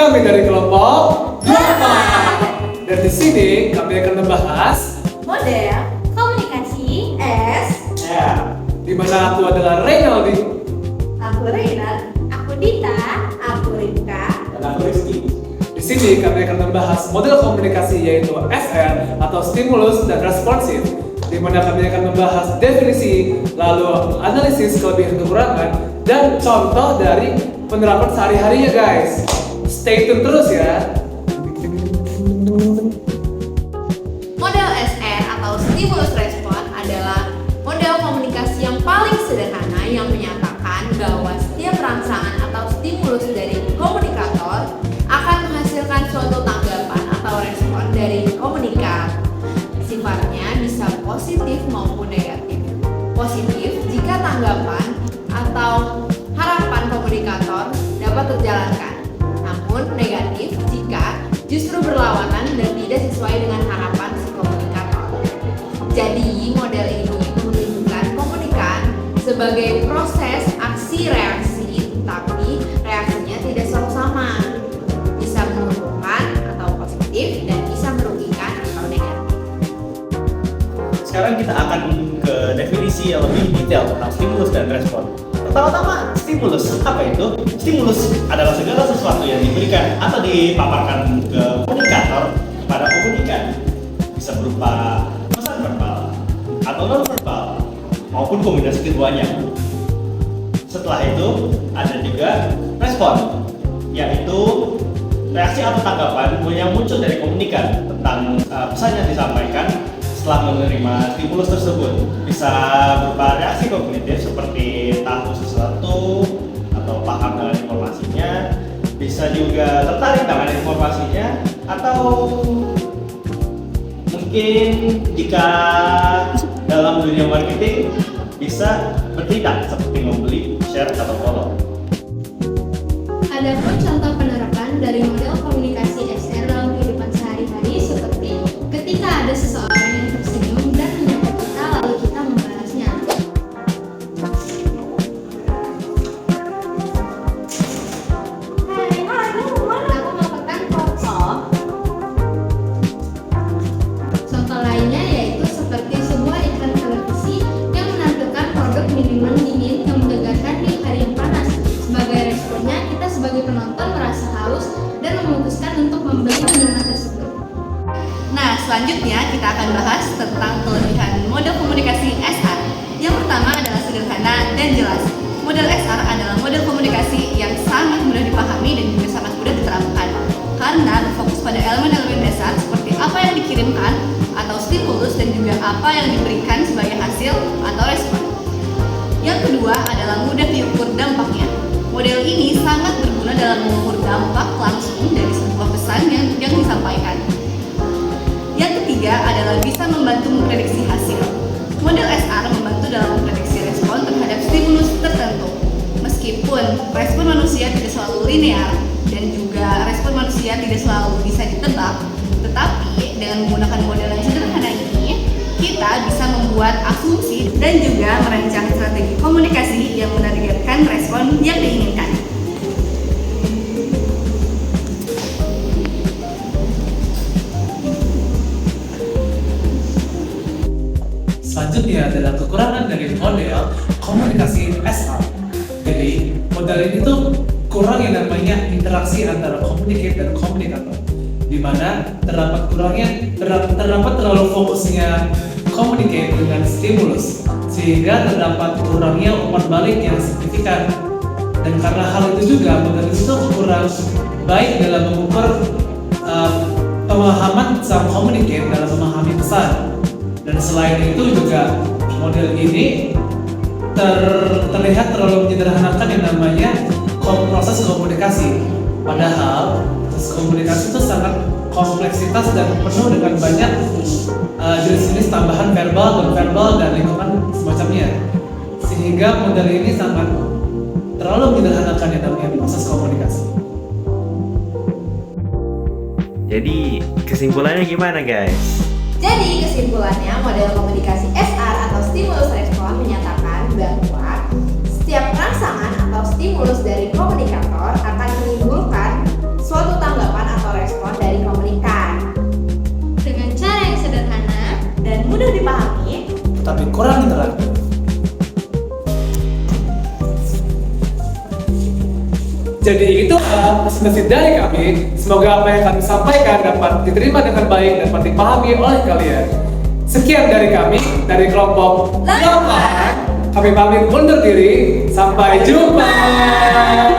Kami dari kelompok 8. Dan di sini kami akan membahas model komunikasi S. ya, di mana aku adalah Reynaldi Aku Reina, aku Dita, aku Rika. dan aku Rizky. Di sini kami akan membahas model komunikasi yaitu SR atau stimulus dan responsif, di mana kami akan membahas definisi, lalu analisis kelebihan kekurangan dan contoh dari penerapan sehari-harinya guys. Stay tune terus ya. Model SR atau stimulus respon adalah model komunikasi yang paling sederhana yang menyatakan bahwa setiap rangsangan atau stimulus dari komunikator akan menghasilkan suatu tanggapan atau respon dari komunikan. Sifatnya bisa positif maupun negatif. Positif jika tanggapan atau harapan komunikator dapat terjalankan, namun negatif jika justru berlawanan dan tidak sesuai dengan harapan si komunikator. Jadi model ini menunjukkan komunikan sebagai proses aksi reaksi, tapi reaksinya tidak selalu sama. Bisa menguntungkan atau positif dan bisa merugikan atau negatif. Sekarang kita akan ke definisi yang lebih detail tentang stimulus dan respon. Pertama-tama, stimulus. Apa itu? Stimulus adalah segala sesuatu yang diberikan atau dipaparkan ke komunikator kepada komunikan. Bisa berupa pesan verbal atau non-verbal maupun kombinasi keduanya. Setelah itu, ada juga respon, yaitu reaksi atau tanggapan yang muncul dari komunikan tentang pesan yang disampaikan setelah menerima stimulus tersebut. Bisa berupa reaksi kognitif seperti tahu sesuatu atau paham dengan informasinya, bisa juga tertarik dengan informasinya, atau mungkin jika dalam dunia marketing bisa bertindak seperti membeli, share, atau follow. Adapun contoh penerapan dari model komunikasi SR dalam kehidupan sehari-hari seperti ketika ada seseorang yang tersenyum dan menyapa kita lalu kita membalasnya. Aku mau pekan foto. Contoh lainnya yaitu seperti sebuah iklan televisi yang menampilkan produk minuman dingin yang menyegarkan di hari yang panas. Sebagai responnya, kita sebagai penonton merasa haus dan memutuskan untuk membeli minuman tersebut. Nah, selanjutnya kita akan bahas tentang kelebihan model komunikasi SR. Yang pertama adalah sederhana dan jelas. Model SR adalah model komunikasi yang sangat mudah dipahami dan juga sangat mudah diterapkan karena berfokus pada elemen-elemen dasar seperti apa yang dikirimkan atau stimulus dan juga apa yang diberikan sebagai hasil atau respon. Yang kedua adalah mudah diukur dampaknya. Model ini sangat berguna dalam mengukur dampak langsung dari sebuah pesan yang disampaikan. Yang ketiga adalah bisa membantu memprediksi hasil. Model SR membantu dalam memprediksi respon terhadap stimulus tertentu. Meskipun respon manusia tidak selalu linear dan juga respon manusia tidak selalu bisa ditebak, tetapi dengan menggunakan model yang sederhana ini, kita bisa membuat asumsi dan juga merancang strategi komunikasi yang menargetkan respon yang diinginkan. Selanjutnya adalah kekurangan dari model komunikasi SR. Jadi model ini tuh kurang yang namanya interaksi antara komunikat dan komunikator, di mana terdapat terlalu fokusnya komunikat dengan stimulus, sehingga terdapat kurangnya umpan balik yang signifikan. Dan karena hal itu juga model itu kurang baik dalam mengukur pemahaman sang komunikat dalam memahami pesan. Dan selain itu juga model ini terlihat terlalu menyederhanakan yang namanya proses komunikasi. Padahal proses komunikasi itu sangat kompleksitas dan penuh dengan banyak jenis-jenis tambahan verbal, non-verbal, dan lingkungan semacamnya. Sehingga model ini sangat terlalu menyederhanakan yang namanya proses komunikasi. Jadi kesimpulannya gimana guys? Jadi kesimpulannya model komunikasi SR atau stimulus respon menyatakan bahwa setiap rangsangan atau stimulus dari komunikator akan menimbulkan suatu tapi kurang interaktif. Jadi itu presentasi dari kami. Semoga apa yang kami sampaikan dapat diterima dengan baik dan dapat dipahami oleh kalian. Sekian dari kami, dari kelompok 8. Kami pamit undur diri. Sampai jumpa.